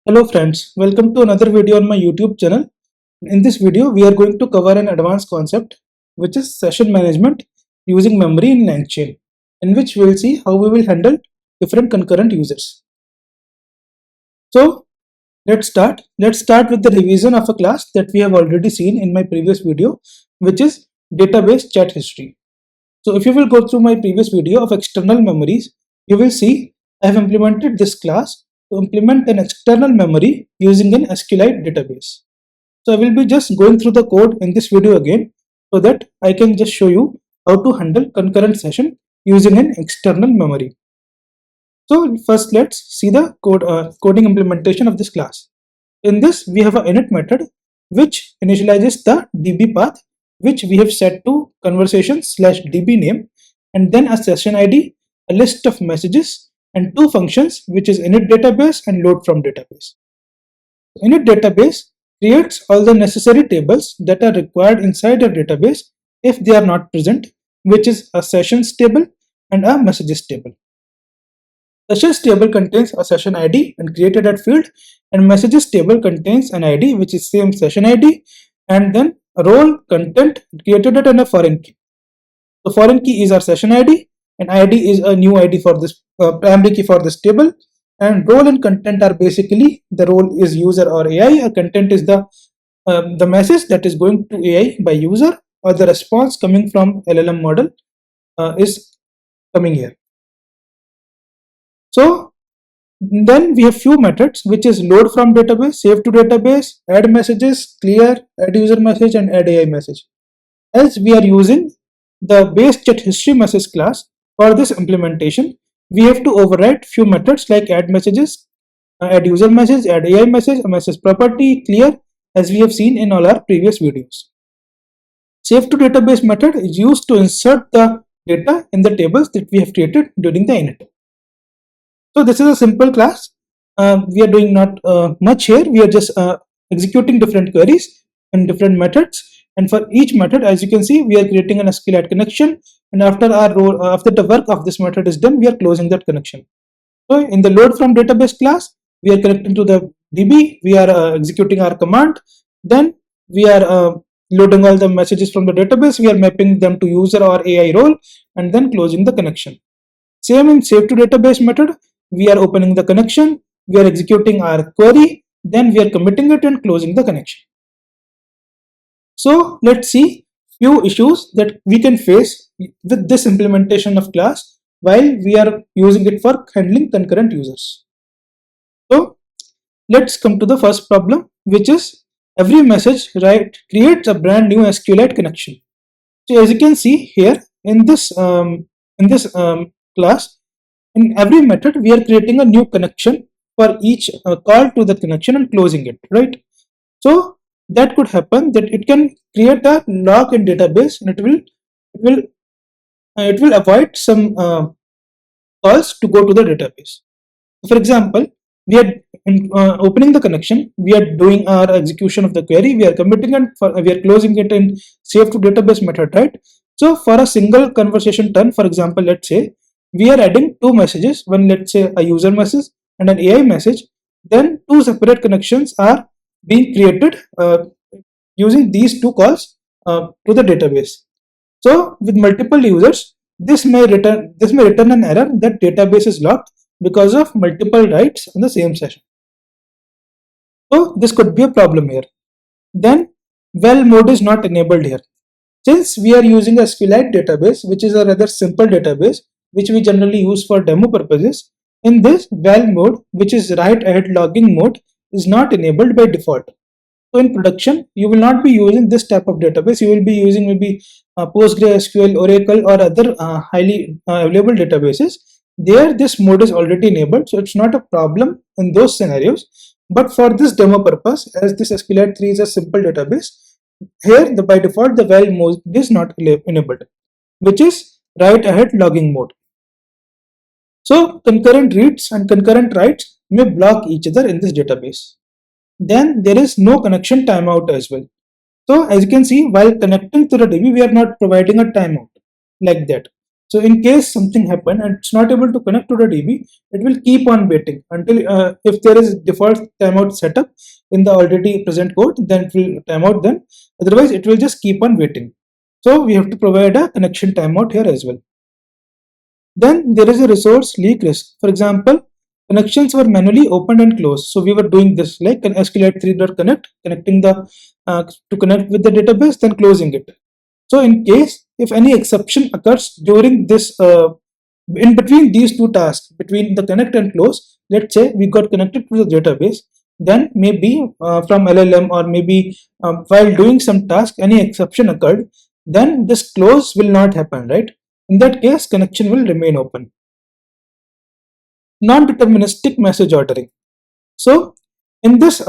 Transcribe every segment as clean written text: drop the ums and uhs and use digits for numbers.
Hello friends, welcome to another video on my YouTube channel. In this video, we are going to cover an advanced concept which is session management using memory in LangChain, in which we will see how we will handle different concurrent users. So let's start. Let's start with the revision of a class that we have already seen in my previous video, which is database chat history. So if you will go through my previous video of external memories, you will see I have implemented this class to implement an external memory using an SQLite database. So I will be just going through the code in this video again so that I can just show you how to handle concurrent session using an external memory. So first let's see the coding implementation of this class. In this we have an init method which initializes the DB path which we have set to conversation/DB name, and then a session ID, a list of messages, and two functions which is init database and load from database. Init database creates all the necessary tables that are required inside a database if they are not present, which is a sessions table and a messages table. Sessions table contains a session ID and created at field, and messages table contains an ID which is same session ID and then a role content created at and a foreign key. The foreign key is our session ID and ID is a new ID for this primary key for this table, and role and content are basically the role is user or AI, a content is the message that is going to AI by user, or the response coming from LLM model is coming here. So then we have few methods which is load from database, save to database, add messages, clear, add user message, and add AI message. As we are using the base chat history message class for this implementation, we have to override few methods like add messages, add user message, add AI message, a message property, clear, as we have seen in all our previous videos. Save to database method is used to insert the data in the tables that we have created during the init. So this is a simple class. We are doing not much here. We are just executing different queries and different methods. And for each method, as you can see, we are creating an SQLite connection. And after the work of this method is done, we are closing that connection. So in the load from database class, we are connecting to the DB. We are executing our command. Then we are loading all the messages from the database. We are mapping them to user or AI role, and then closing the connection. Same in save to database method. We are opening the connection, we are executing our query, then we are committing it and closing the connection. So let's see few issues that we can face with this implementation of class while we are using it for handling concurrent users. So let's come to the first problem, which is every message creates a brand new SQLite connection. So as you can see here in this class, in every method we are creating a new connection for each call to the connection and closing it, right? So that could happen that it can create a lock in database, and it will avoid some calls to go to the database. For example, we are opening the connection, we are doing our execution of the query, we are committing and we are closing it in save to database method, right? So for a single conversation turn, for example, let's say we are adding two messages, one let's say a user message and an AI message, then two separate connections are being created using these two calls to the database. So with multiple users, this may return an error that database is locked because of multiple writes on the same session. So this could be a problem here. Then well mode is not enabled here. Since we are using a SQLite database, which is a rather simple database, which we generally use for demo purposes, in this val mode, which is write ahead logging mode, is not enabled by default. So in production, you will not be using this type of database. You will be using maybe PostgreSQL, Oracle, or other highly available databases. There, this mode is already enabled, so it's not a problem in those scenarios. But for this demo purpose, as this SQLite 3 is a simple database, here by default the val mode is not enabled, which is write ahead logging mode. So concurrent reads and concurrent writes may block each other in this database. Then there is no connection timeout as well. So as you can see, while connecting to the DB, we are not providing a timeout like that. So in case something happened and it's not able to connect to the DB, it will keep on waiting until if there is default timeout setup in the already present code, then it will timeout then. Otherwise, it will just keep on waiting. So we have to provide a connection timeout here as well. Then there is a resource leak risk. For example, connections were manually opened and closed. So we were doing this like an SQLite 3.connect, connecting the to connect with the database, then closing it. So in case if any exception occurs during this in between these two tasks, between the connect and close, let's say we got connected to the database, then maybe from LLM or maybe while doing some task any exception occurred, then this close will not happen, right? In that case, connection will remain open. Non-deterministic message ordering. So in this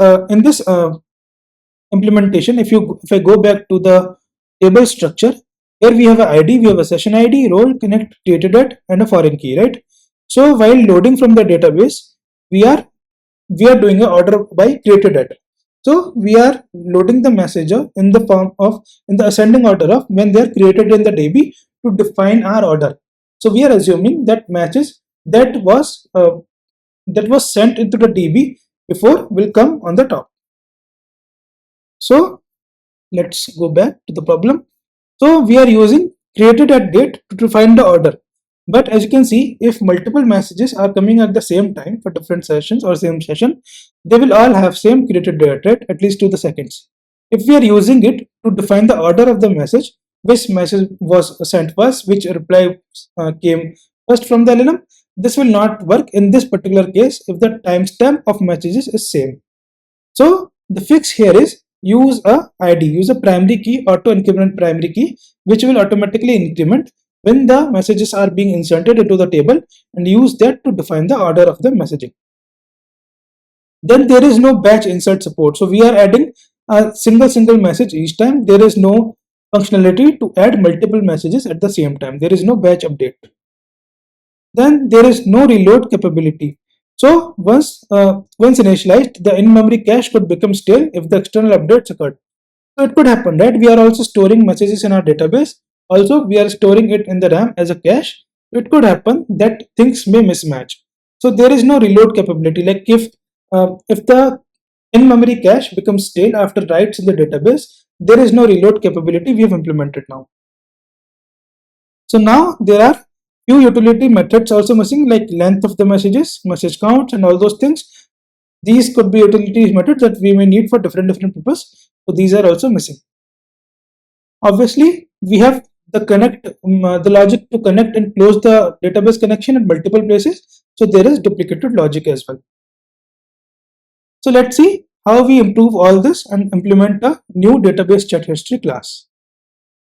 implementation, if I go back to the table structure, here we have an ID, we have a session ID, role, connect, created at, and a foreign key, right? So while loading from the database, we are doing an order by created at. So we are loading the messenger in the form of in the ascending order of when they are created in the DB to define our order. So we are assuming that matches that was sent into the DB before will come on the top. So let's go back to the problem. So we are using created at date to define the order. But as you can see, if multiple messages are coming at the same time for different sessions or same session, they will all have same created date, right? At least to the seconds. If we are using it to define the order of the message, which message was sent first, which reply came first from the LLM, this will not work in this particular case if the timestamp of messages is same. So the fix here is use a primary key, auto increment primary key, which will automatically increment when the messages are being inserted into the table, and use that to define the order of the messaging. Then there is no batch insert support. So we are adding a single message each time. There is no functionality to add multiple messages at the same time. There is no batch update. Then there is no reload capability. So once initialized, the in-memory cache could become stale if the external updates occurred. So it could happen, right? We are also storing messages in our database. Also, we are storing it in the RAM as a cache. It could happen that things may mismatch. So there is no reload capability. Like if the in-memory cache becomes stale after writes in the database, there is no reload capability we have implemented now. So now there are few utility methods also missing, like length of the messages, message counts, and all those things. These could be utility methods that we may need for different purpose. So these are also missing. Obviously, we have the logic to connect and close the database connection at multiple places. So there is duplicated logic as well. So let's see how we improve all this and implement a new database chat history class.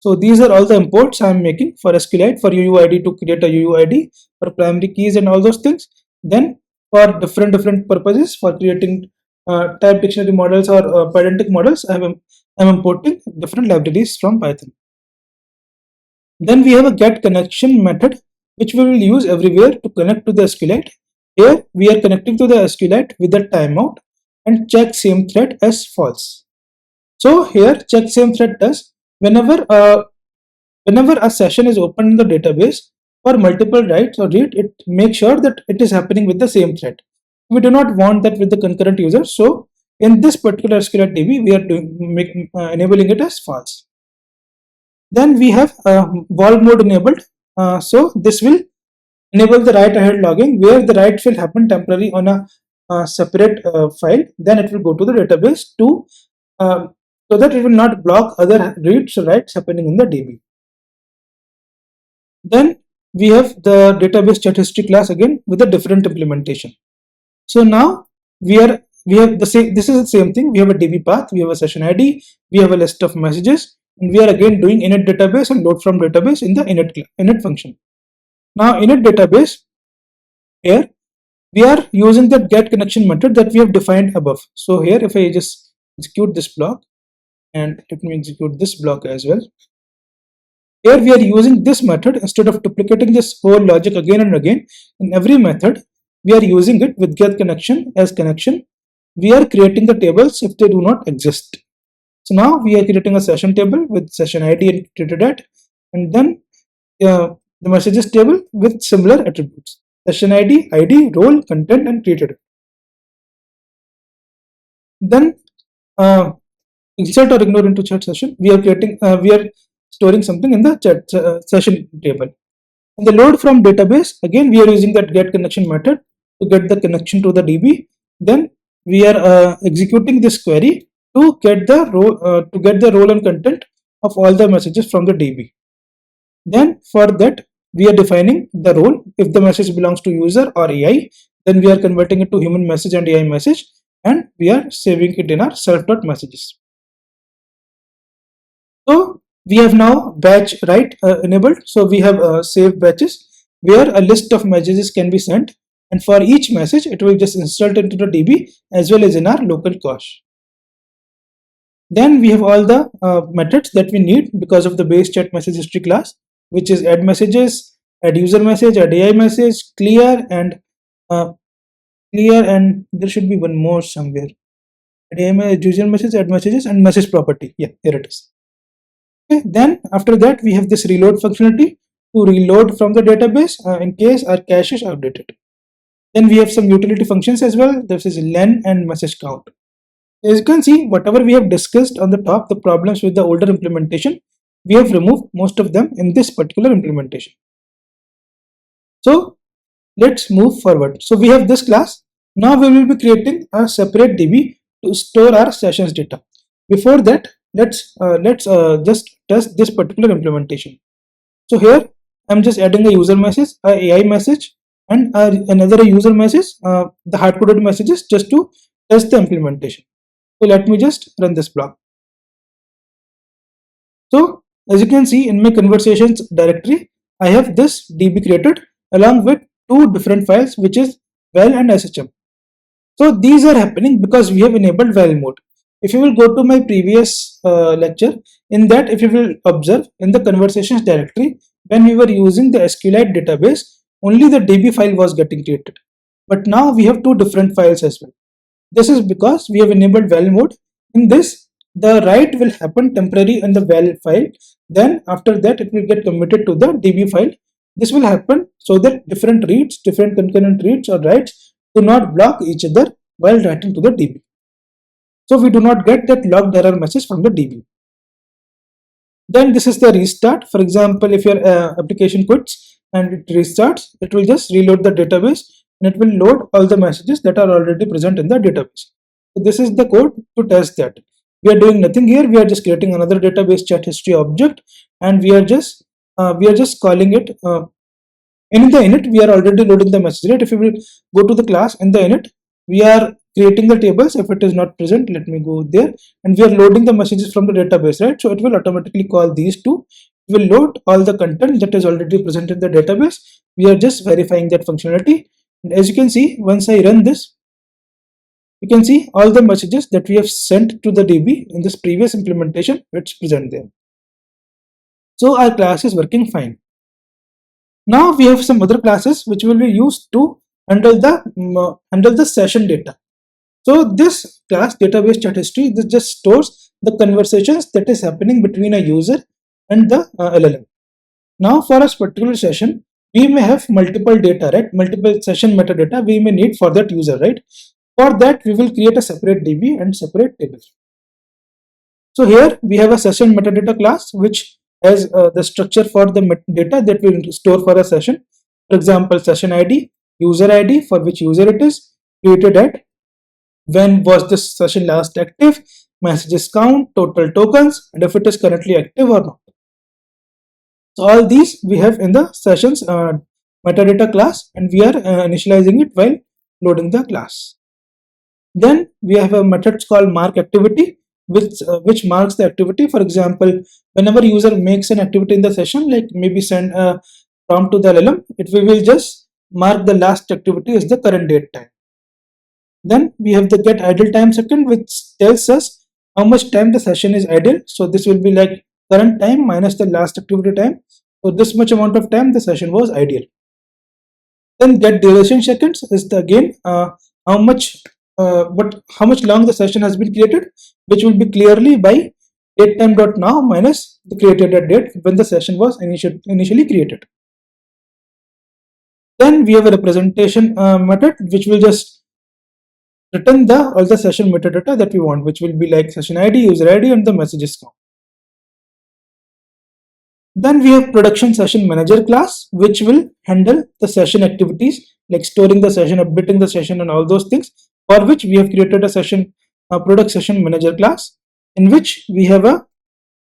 So these are all the imports I am making for SQLite, for UUID to create a UUID, for primary keys and all those things. Then for different purposes, for creating type dictionary models or pedantic models, I am importing different libraries from Python. Then we have a get connection method, which we will use everywhere to connect to the SQLite. Here we are connecting to the SQLite with a timeout and check same thread as false. So here check same thread does whenever a session is opened in the database for multiple writes or read, it makes sure that it is happening with the same thread. We do not want that with the concurrent user. So in this particular SQLite DB, we are enabling it as false. Then we have wall mode enabled. So this will enable the write ahead logging, where the writes will happen temporarily on a separate file. Then it will go to the database to so that it will not block other reads or writes happening in the DB. Then we have the database chat history class again with a different implementation. So now we have the same. This is the same thing. We have a DB path, we have a session ID, we have a list of messages, and we are again doing init database and load from database in the init function. Now init database, here we are using the get connection method that we have defined above. So here if I just execute this block, and let me execute this block as well. Here we are using this method instead of duplicating this whole logic again and again. In every method, we are using it with get connection as connection. We are creating the tables if they do not exist. So now we are creating a session table with session ID and created at, and then the messages table with similar attributes: session ID, role, content, and created. Then insert or ignore into chat session. We are storing something in the chat session table. In the load from database, again we are using that get connection method to get the connection to the DB. Then we are executing this query to get the role and content of all the messages from the DB. Then for that we are defining the role. If the message belongs to user or AI, then we are converting it to human message and AI message, and we are saving it in our self.messages. So we have now batch write enabled. So we have saved batches where a list of messages can be sent, and for each message it will just insert into the DB as well as in our local cache. Then we have all the methods that we need because of the base chat message history class, which is add messages, add user message, add AI message, clear, and there should be one more somewhere. Add user message, add messages, and message property. Yeah, here it is. Okay, then after that we have this reload functionality to reload from the database in case our cache is outdated. Then we have some utility functions as well. This is len and message count. As you can see, whatever we have discussed on the top, the problems with the older implementation, we have removed most of them in this particular implementation. So let's move forward. So we have this class. Now we will be creating a separate DB to store our sessions data. Before that, let's just test this particular implementation. So here I'm just adding a user message, a AI message, and another user message, the hard-coded messages, just to test the implementation. So let me just run this block. So as you can see in my conversations directory, I have this DB created along with two different files, which is val and shm. So these are happening because we have enabled val mode. If you will go to my previous lecture, in that if you will observe in the conversations directory, when we were using the SQLite database, only the DB file was getting created. But now we have two different files as well. This is because we have enabled val mode. In this, the write will happen temporarily in the val file. Then after that, it will get committed to the DB file. This will happen so that different reads, different concurrent reads or writes do not block each other while writing to the DB. So we do not get that logged error message from the DB. Then this is the restart. For example, if your application quits and it restarts, it will just reload the database and it will load all the messages that are already present in the database. So this is the code to test that. We are doing nothing here. We are just creating another database chat history object, and we are just calling it. In the init, we are already loading the message. Right? If we will go to the class in the init, we are creating the tables. If it is not present, let me go there, and we are loading the messages from the database. Right? So it will automatically call these two. We will load all the content that is already present in the database. We are just verifying that functionality. And as you can see, once I run this, you can see all the messages that we have sent to the DB in this previous implementation, it's present there. So our class is working fine. Now we have some other classes which will be used to handle the session data. So this class database chat history, this just stores the conversations that is happening between a user and the LLM. Now for a particular session, we may have multiple data, right? Multiple session metadata we may need for that user, right? For that, we will create a separate DB and separate table. So here we have a session metadata class which has the structure for the metadata that we will store for a session. For example, session ID, user ID for which user it is, created at, when was this session last active, messages count, total tokens, and if it is currently active or not. So all these we have in the sessions metadata class, and we are initializing it while loading the class. Then we have a method called mark activity, which marks the activity. For example, whenever user makes an activity in the session, like maybe send a prompt to the LLM, we will just mark the last activity as the current date time. Then we have the get idle time second, which tells us how much time the session is idle. So this will be like current time minus the last activity time. So this much amount of time the session was ideal. Then get duration seconds is again how much long the session has been created, which will be clearly by datetime.now minus the created date when the session was initially created. Then we have a representation method which will just return all the session metadata that we want, which will be like session ID, user ID, and the messages count. Then we have production session manager class, which will handle the session activities like storing the session, updating the session, and all those things, for which we have created a product session manager class, in which we have a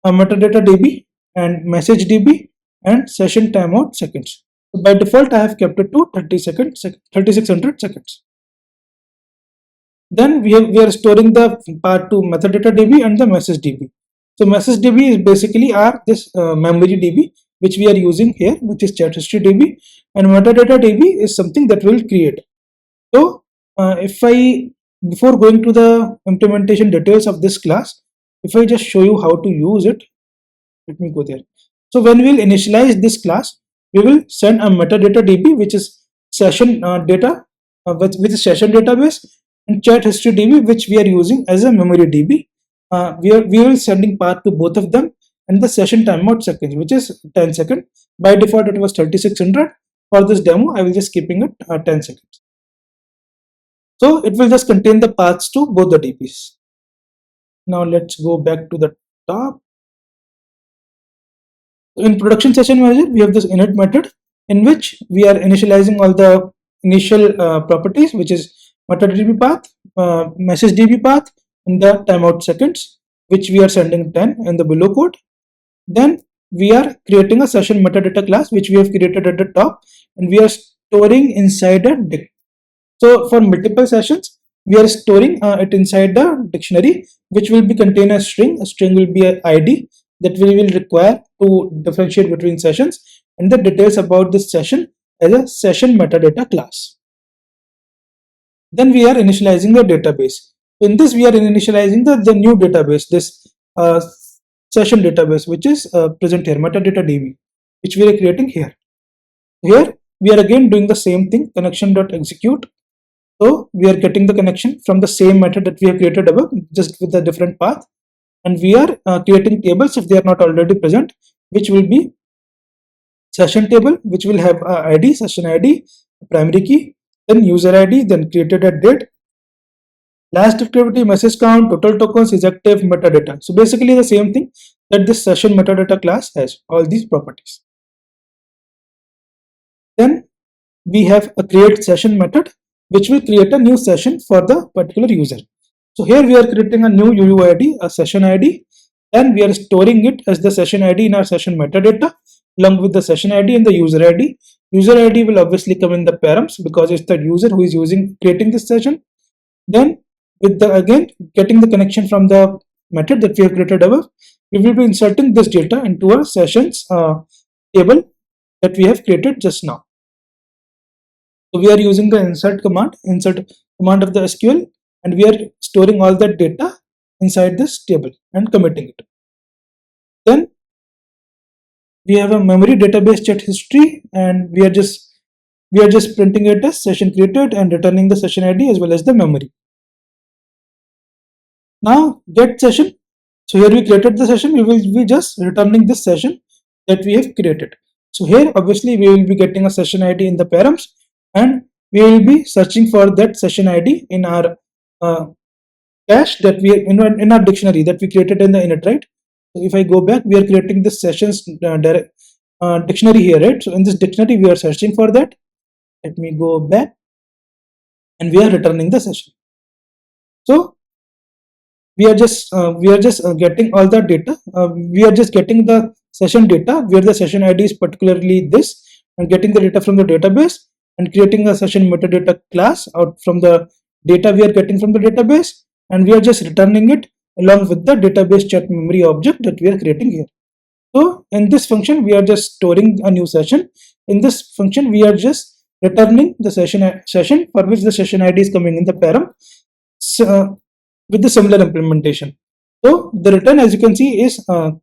metadata DB and message DB and session timeout seconds. So by default, I have kept it to 3600 seconds. Then we are storing the part to metadata DB and the message DB. So message DB is basically this memory DB which we are using here, which is chat history DB, and metadata DB is something that we'll create. So before going to the implementation details of this class, if I just show you how to use it, let me go there. So when we'll initialize this class, we will send a metadata DB, which is session data with a session database, and chat history DB, which we are using as a memory DB. We will sending path to both of them, and the session timeout seconds, which is 10 seconds. By default, it was 3600. For this demo, I will just keeping it 10 seconds. So it will just contain the paths to both the DBs. Now let's go back to the top. In production session manager, we have this init method in which we are initializing all the initial properties, which is metadata DB path, message DB path, and the timeout seconds, which we are sending 10 in the below code. Then we are creating a session metadata class, which we have created at the top, and we are storing inside a dict. So for multiple sessions, we are storing it inside the dictionary, which will be contain a string. A string will be an ID that we will require to differentiate between sessions, and the details about this session as a session metadata class. Then we are initializing the database. In this, we are initializing the new database, this session database, which is present here, metadata DB, which we are creating here. Here we are again doing the same thing, connection.execute. So we are getting the connection from the same method that we have created above, just with a different path, and we are creating tables if they are not already present, which will be session table, which will have ID, session ID, primary key, then user ID, then created at date, last activity, message count, total tokens, is active, metadata. So basically the same thing that this session metadata class has, all these properties. Then we have a create session method, which will create a new session for the particular user. So here we are creating a new UUID, a session ID, and we are storing it as the session ID in our session metadata, along with the session ID and the user ID. User ID will obviously come in the params because it's the user who is creating this session. Then with the again getting the connection from the method that we have created above, we will be inserting this data into a sessions table that we have created just now. So we are using the insert command of the SQL, and we are storing all that data inside this table and committing it. Then we have a memory database chat history, and we are just printing it as session created and returning the session ID as well as the memory. Now get session. So here we created the session. We will be just returning this session that we have created. So here obviously we will be getting a session ID in the params, and we will be searching for that session ID in our cache that we in our dictionary that we created in the init, right? So if I go back, we are creating this sessions dictionary here, right? So in this dictionary we are searching for that. Let me go back, and we are returning the session. So we are just getting all the data. We are just getting the session data where the session ID is particularly this, and getting the data from the database and creating a session metadata class out from the data we are getting from the database, and we are just returning it along with the database chat memory object that we are creating here. So in this function, we are just storing a new session. In this function, we are just returning the session for which the session ID is coming in the param with the similar implementation. So the return, as you can see, is the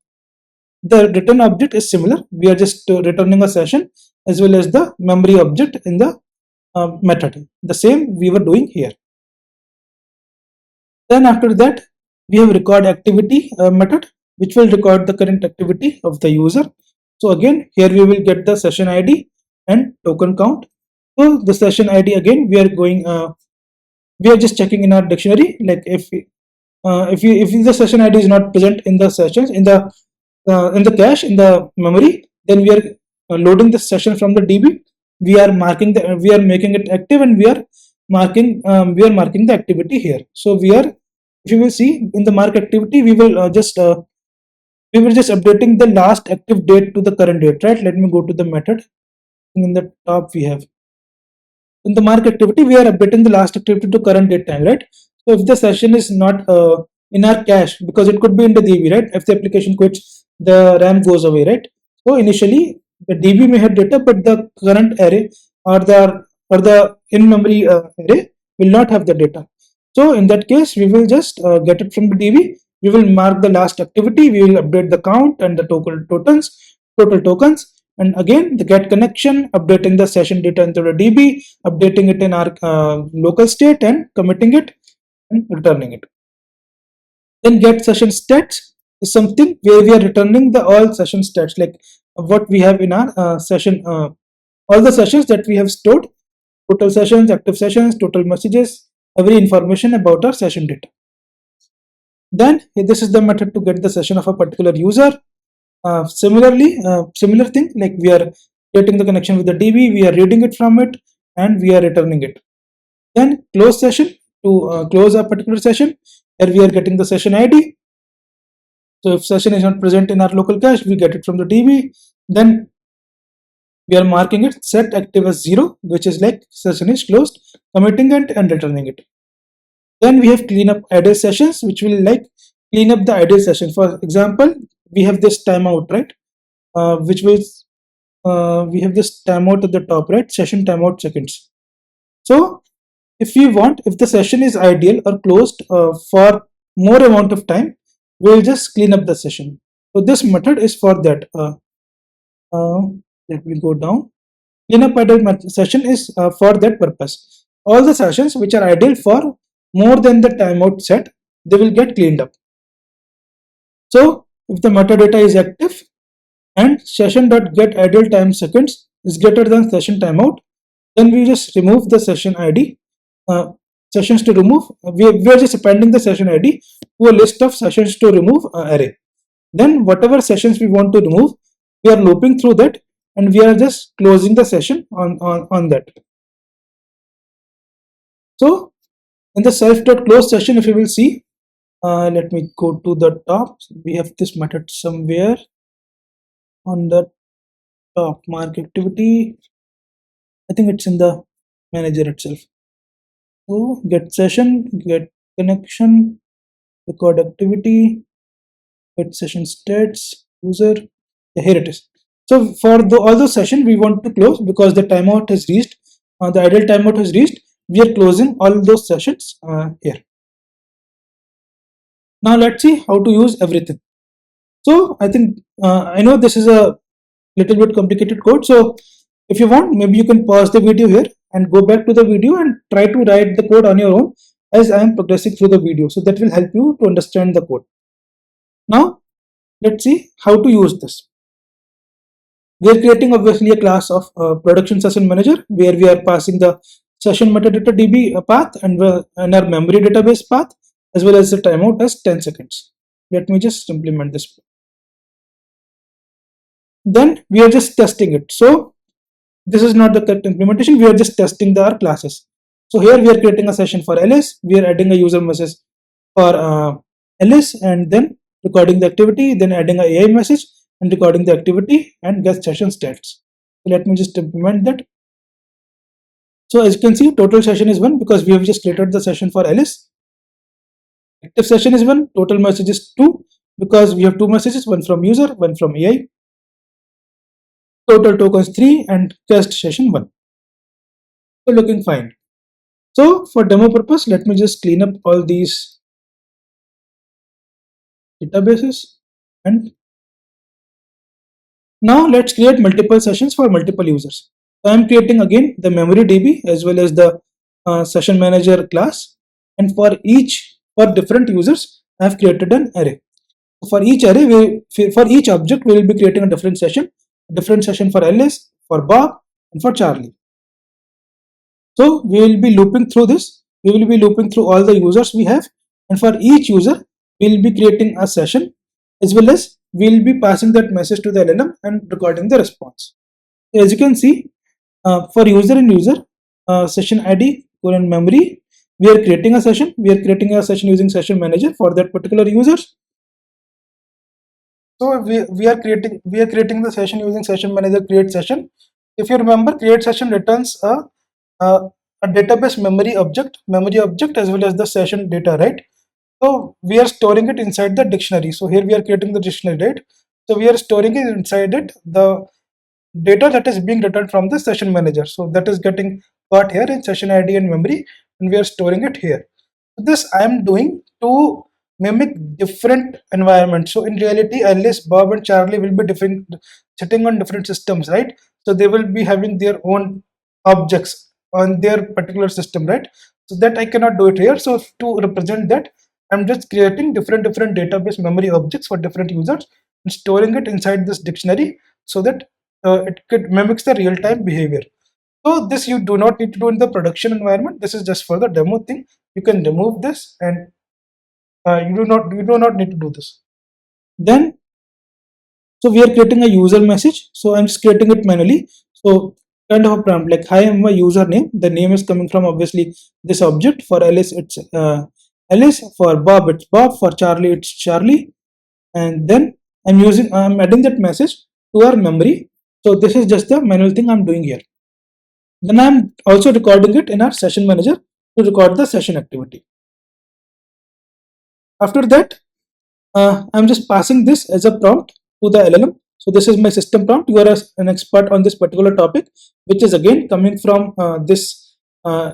return object is similar. We are just returning a session as well as the memory object in the method. The same we were doing here. Then after that, we have record activity method, which will record the current activity of the user. So again, here we will get the session ID and token count. So the session ID again, we are just checking in our dictionary, like if the session ID is not present in the sessions in the cache in the memory, then we are loading the session from the DB. We are making it active, and we are marking the activity here. So if you will see in the mark activity, we will just updating the last active date to the current date, right? Let me go to the method. In the top we have, in the mark activity, we are updating the last activity to current date time, right? So if the session is not in our cache, because it could be in the DB, right? If the application quits, the RAM goes away, right? So initially the DB may have data, but the current array or the in-memory array will not have the data. So in that case, we will just get it from the DB. We will mark the last activity. We will update the count and the total tokens, and again the get connection, updating the session data into the DB, updating it in our local state and committing it and returning it. Then get session stats is something where we are returning the all session stats, like what we have in our session, all the sessions that we have stored, total sessions, active sessions, total messages, every information about our session data. Then this is the method to get the session of a particular user. Similar thing, like we are getting the connection with the DB, we are reading it from it, and we are returning it. Then close session to close a particular session. Here we are getting the session ID. So if session is not present in our local cache, we get it from the DB. Then we are marking it set active as 0, which is like session is closed, committing it and returning it. Then we have clean up idle sessions, which will like clean up the idle session. For example, we have this timeout, right? We have this timeout at the top, right? Session timeout seconds. So if the session is ideal or closed for more amount of time, we'll just clean up the session. So this method is for that. Let me go down. Cleanup idle session is for that purpose. All the sessions which are idle for more than the timeout set, they will get cleaned up. So if the metadata is active and session.getIdle time seconds is greater than session timeout, then we just remove the session ID. Sessions to remove, we are just appending the session ID to a list of sessions to remove array. Then whatever sessions we want to remove, we are looping through that, and we are just closing the session on that. So in the self.close session, if you will see, let me go to the top. We have this method somewhere on the top, mark activity. I think it's in the manager itself. So get session, get connection, record activity, get session stats, user. Yeah, here it is. So for all those sessions we want to close, because the timeout has reached, the idle timeout has reached, we are closing all those sessions here. Now let's see how to use everything. So I think I know this is a little bit complicated code. So if you want, maybe you can pause the video here and go back to the video and try to write the code on your own as I am progressing through the video. So that will help you to understand the code. Now let's see how to use this. We are creating obviously a class of production session manager, where we are passing the session metadata DB path and our memory database path, as well as the timeout as 10 seconds. Let me just implement this. Then we are just testing it. So this is not the correct implementation. We are just testing our classes. So here we are creating a session for LS. We are adding a user message for LS, and then recording the activity, then adding a AI message and recording the activity and get session stats. So let me just implement that. So as you can see, total session is 1 because we have just created the session for LS. Active session is 1, total message is 2 because we have 2 messages, one from user, one from AI. Total tokens 3 and cached session 1. So looking fine. So for demo purpose, let me just clean up all these databases, and now let's create multiple sessions for multiple users. So I am creating again the memory DB as well as the session manager class, and for different users I have created an array. For each array, for each object we will be creating a different session for LS, for Bob, and for Charlie. So we will be looping through this. We will be looping through all the users we have, and for each user, we will be creating a session, as well as we will be passing that message to the LLM and recording the response. So as you can see, for user and user, session ID colon memory, we are creating a session. We are creating a session using session manager for that particular user. So we are creating the session using session manager create session. If you remember, create session returns a, a database memory object as well as the session data, right? So we are storing it inside the dictionary. So here we are creating the dictionary, right? So we are storing it inside it the data that is being returned from the session manager. So that is getting got here in session ID and memory, and we are storing it here. So this I am doing to mimic different environments. So in reality, Alice, Bob, and Charlie will be different, sitting on different systems, right? So they will be having their own objects on their particular system, right? So that I cannot do it here. So to represent that, I'm just creating different database memory objects for different users and storing it inside this dictionary so that it could mimics the real-time behavior. So this you do not need to do in the production environment. This is just for the demo thing. You can remove this, and you do not need to do this. Then, so we are creating a user message. So I'm just creating it manually. So kind of a prompt like, "Hi, I'm my username." The name is coming from obviously this object. For Alice, it's Alice. For Bob, it's Bob. For Charlie, it's Charlie. And then I'm adding that message to our memory. So this is just the manual thing I'm doing here. Then I'm also recording it in our session manager to record the session activity. After that, I'm just passing this as a prompt to the LLM. So this is my system prompt. You are an expert on this particular topic, which is again coming from this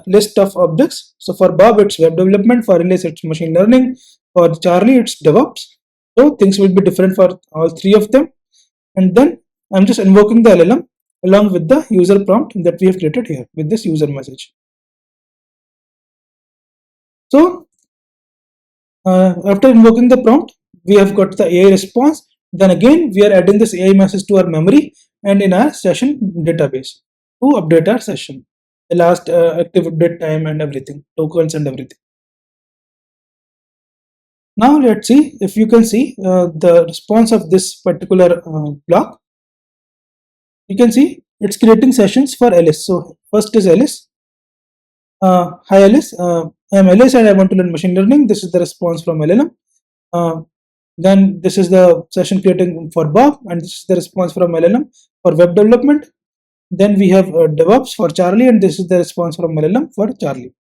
list of objects. So for Bob, it's web development. For Alice, it's machine learning. For Charlie, it's DevOps. So things will be different for all three of them. And then I'm just invoking the LLM along with the user prompt that we have created here with this user message. So after invoking the prompt, we have got the AI response. Then again, we are adding this AI message to our memory and in our session database to update our session, the last active update time and everything, tokens and everything. Now let's see if you can see the response of this particular block. You can see it's creating sessions for Alice. So first is Alice. Hi Alice, I'm Alice and I want to learn machine learning. This is the response from LLM. Then this is the session creating for Bob, and this is the response from LLM for web development. Then we have DevOps for Charlie, and this is the response from LLM for Charlie.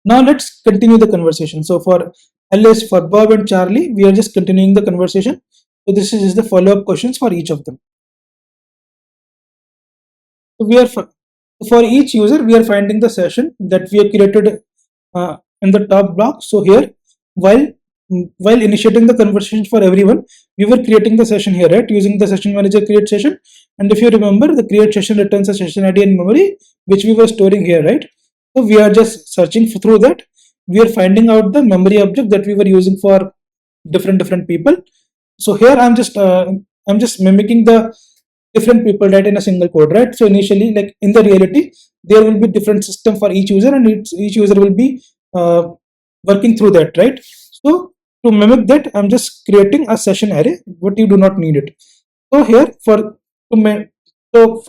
Now let's continue the conversation. So for Alice, for Bob and Charlie, we are just continuing the conversation. So this is the follow-up questions for each of them. So we are for each user, we are finding the session that we have created in the top block. So here, while initiating the conversation for everyone, we were creating the session here, right, using the session manager create session. And if you remember, the create session returns a session ID and memory, which we were storing here, right? So we are just searching through that. We are finding out the memory object that we were using for different people. So here I'm just mimicking the different people, right, in a single code, right? So initially, like in the reality, there will be different system for each user, and each user will be working through that, right? So to mimic that, I'm just creating a session array, but you do not need it. So here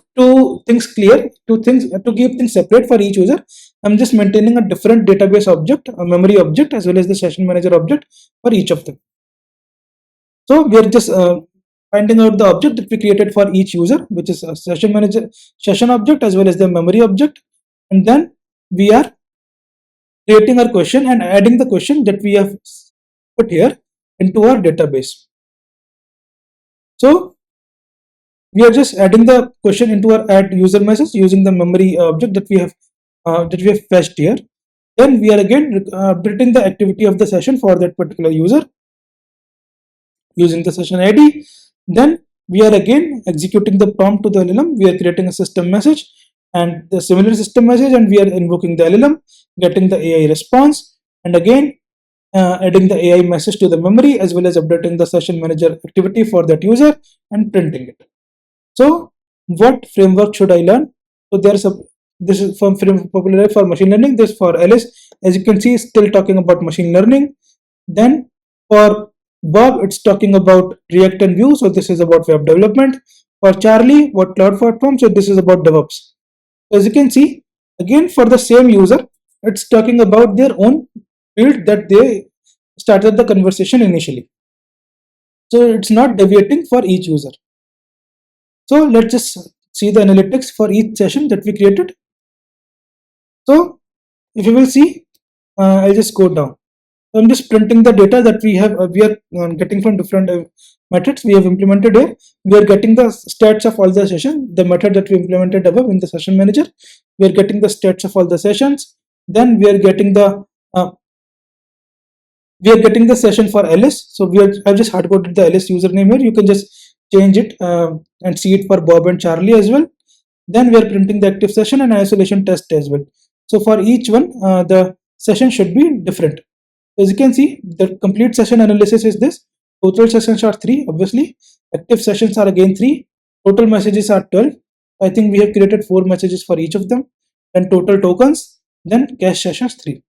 to things clear, to keep things separate for each user, I'm just maintaining a different database object, a memory object, as well as the session manager object for each of them. So we are just finding out the object that we created for each user, which is a session manager session object as well as the memory object, and then we are creating our question and adding the question that we have put here into our database. So we are just adding the question into our add user message using the memory object that we have fetched here. Then we are again updating the activity of the session for that particular user using the session ID. Then we are again executing the prompt to the LLM. We are creating a system message and the similar system message, and we are invoking the LLM, getting the AI response, and again adding the AI message to the memory as well as updating the session manager activity for that user and printing it. So what framework should I learn? So This is from popular for machine learning. This for Alice, as you can see, still talking about machine learning. Then for Bob, it's talking about React and Vue. So this is about web development. For Charlie, what cloud platform? So this is about DevOps. As you can see, again for the same user, it's talking about their own field that they started the conversation initially. So it's not deviating for each user. So let's just see the analytics for each session that we created. So if you will see, I'll just go down. I'm just printing the data that we are getting from different methods we have implemented here. We are getting the stats of all the sessions, the method that we implemented above in the session manager. We are getting the stats of all the sessions. Then we are getting uh, the session for Alice. So I've just hard coded the Alice username here. You can just change it and see it for Bob and Charlie as well. Then we are printing the active session and isolation test as well. So for each one, the session should be different. As you can see, the complete session analysis is this. Total sessions are 3, obviously. Active sessions are again 3. Total messages are 12. I think we have created 4 messages for each of them. Then total tokens. Then cache sessions 3.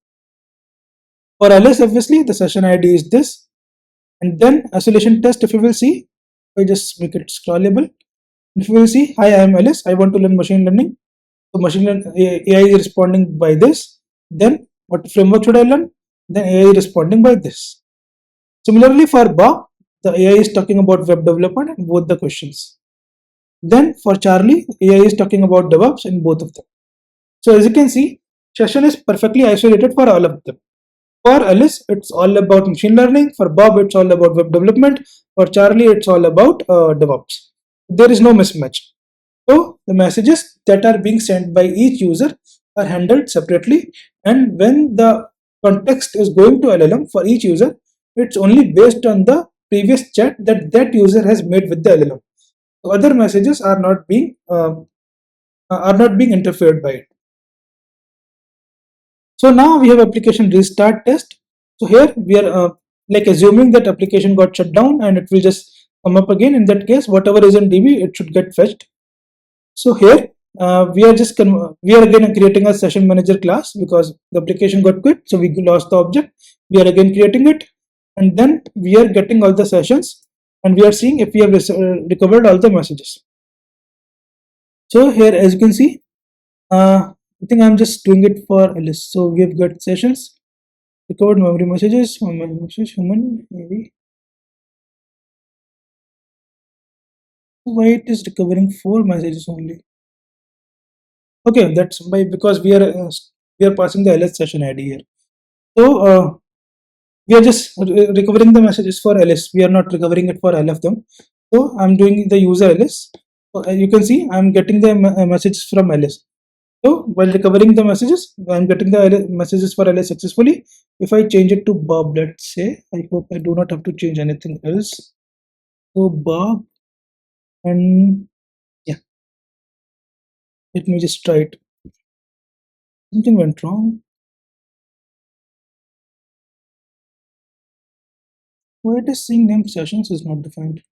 For Alice, obviously, the session ID is this. And then isolation test, if you will see, I just make it scrollable. If you will see, hi, I am Alice. I want to learn machine learning. So machine learning AI is responding by this. Then what framework should I learn? Then AI is responding by this. Similarly, for Bob, the AI is talking about web development in both the questions. Then for Charlie, AI is talking about DevOps in both of them. So as you can see, session is perfectly isolated for all of them. For Alice, it's all about machine learning. For Bob, it's all about web development. For Charlie, it's all about DevOps. There is no mismatch. So the messages that are being sent by each user are handled separately, and when the context is going to LLM for each user, it's only based on the previous chat that user has made with the LLM. So other messages are not being interfered by it. So now we have application restart test. So here we are like assuming that application got shut down and it will just come up again. In that case, whatever is in DB, it should get fetched. So here we are again creating a session manager class because the application got quit, so we lost the object. We are again creating it, and then we are getting all the sessions, and we are seeing if we have recovered all the messages. So here, as you can see, I think I'm just doing it for Alice. So we have got sessions, recovered memory messages, human, maybe. Why it is recovering 4 messages only? Okay, that's by because we are passing the LS session ID here. So we are just recovering the messages for LS. We are not recovering it for all of them. So I'm doing the user LS. So you can see I'm getting the messages from LS. So while recovering the messages, I'm getting the messages for LS successfully. If I change it to Bob, let's say, I hope I do not have to change anything else. So Bob, and yeah, let me just try it. Something went wrong. Why it is saying name sessions is not defined?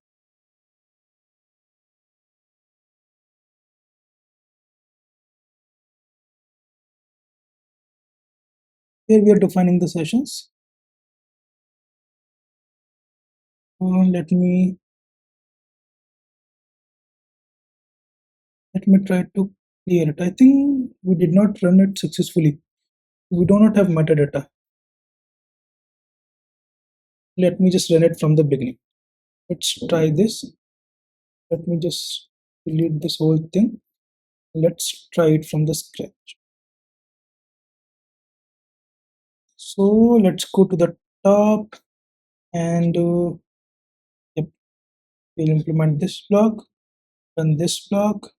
Here we are defining the sessions. Let me try to clear it. I think we did not run it successfully. We do not have metadata. Let me just run it from the beginning. Let's try this. Let me just delete this whole thing. Let's try it from the scratch. So let's go to the top and yep, we'll implement this block, run this block,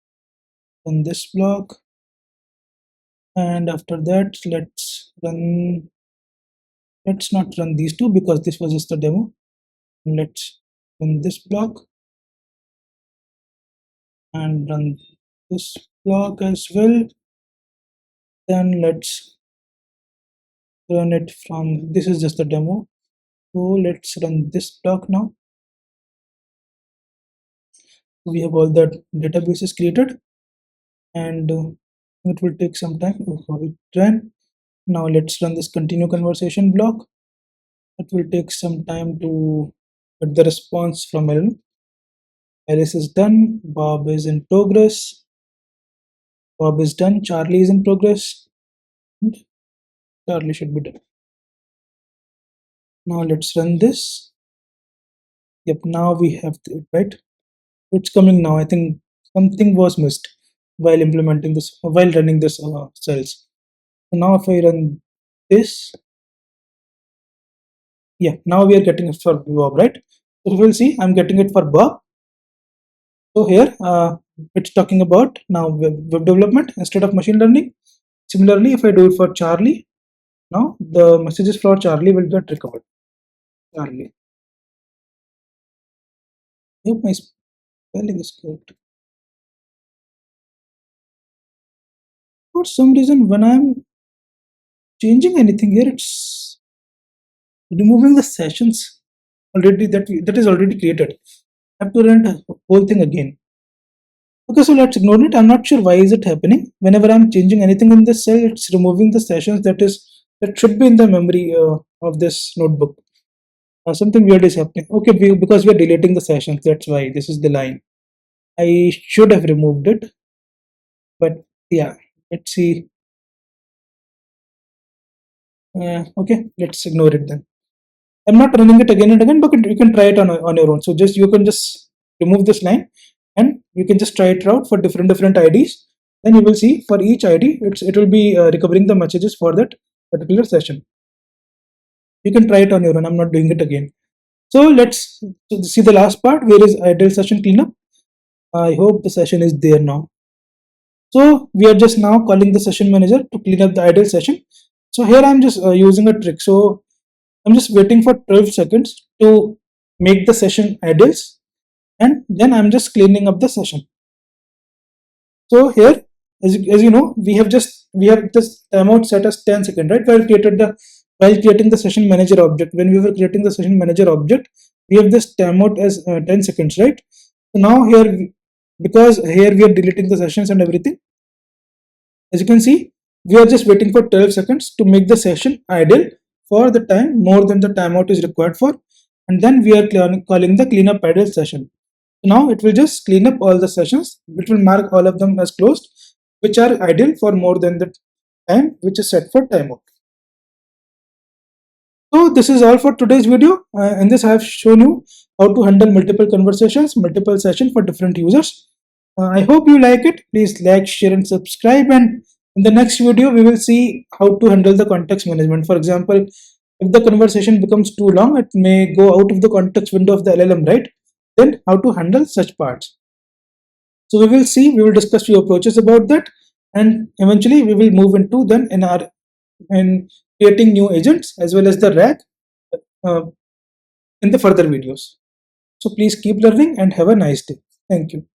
run this block, and after that let's not run these two because this was just the demo. Let's run this block and run this block as well. Then let's run it from, this is just the demo, so let's run this block now. We have all the databases created, and It will take some time. It ran. Now let's run this continue conversation block. It will take some time to get the response from Ellen. Alice is done. Bob is in progress. Bob is done. Charlie is in progress. And Charlie should be done. Now let's run this. Yep, now we have it, right? It's coming now. I think something was missed while implementing this, while running this cells. So now if I run this, yeah, now we are getting it for Bob, right? So we'll see, I'm getting it for Bob. So here it's talking about now web development instead of machine learning. Similarly, if I do it for Charlie, now the messages for Charlie will get recovered. Charlie. Yep, my spelling is correct. For some reason, when I'm changing anything here, it's removing the sessions already that is already created. I have to run the whole thing again. Okay, so let's ignore it. I'm not sure why is it happening. Whenever I'm changing anything in this cell, it's removing the sessions that should be in the memory of this notebook. Something weird is happening. Okay, because we are deleting the sessions. That's why this is the line. I should have removed it, but yeah, let's see. Okay, let's ignore it then. I'm not running it again and again, but you can try it on your own. So you can just remove this line and you can just try it out for different IDs. Then you will see for each ID, it will be recovering the messages for that particular session. You can try it on your own. I'm not doing it again. So let's see the last part. Where is idle session cleanup? I hope the session is there now. So we are just now calling the session manager to clean up the idle session. So here I'm just using a trick. So I'm just waiting for 12 seconds to make the session idles, and then I'm just cleaning up the session. So here, as you know, we have this timeout set as 10 seconds, right? While creating the session manager object, when we were creating the session manager object, we have this timeout as 10 seconds, right? So now here, because here we are deleting the sessions and everything, as you can see, we are just waiting for 12 seconds to make the session idle for the time more than the timeout is required for, and then we are calling the cleanup idle session. So now it will just clean up all the sessions. It will mark all of them as closed, which are idle for more than the time which is set for timeout. So this is all for today's video. In this I have shown you how to handle multiple conversations, multiple sessions for different users. I hope you like it. Please like, share and subscribe, and in the next video we will see how to handle the context management. For example, if the conversation becomes too long, it may go out of the context window of the LLM, right? Then how to handle such parts. So we will discuss few approaches about that, and eventually we will move into then in creating new agents as well as the RAG uh, in the further videos. So please keep learning and have a nice day. Thank you.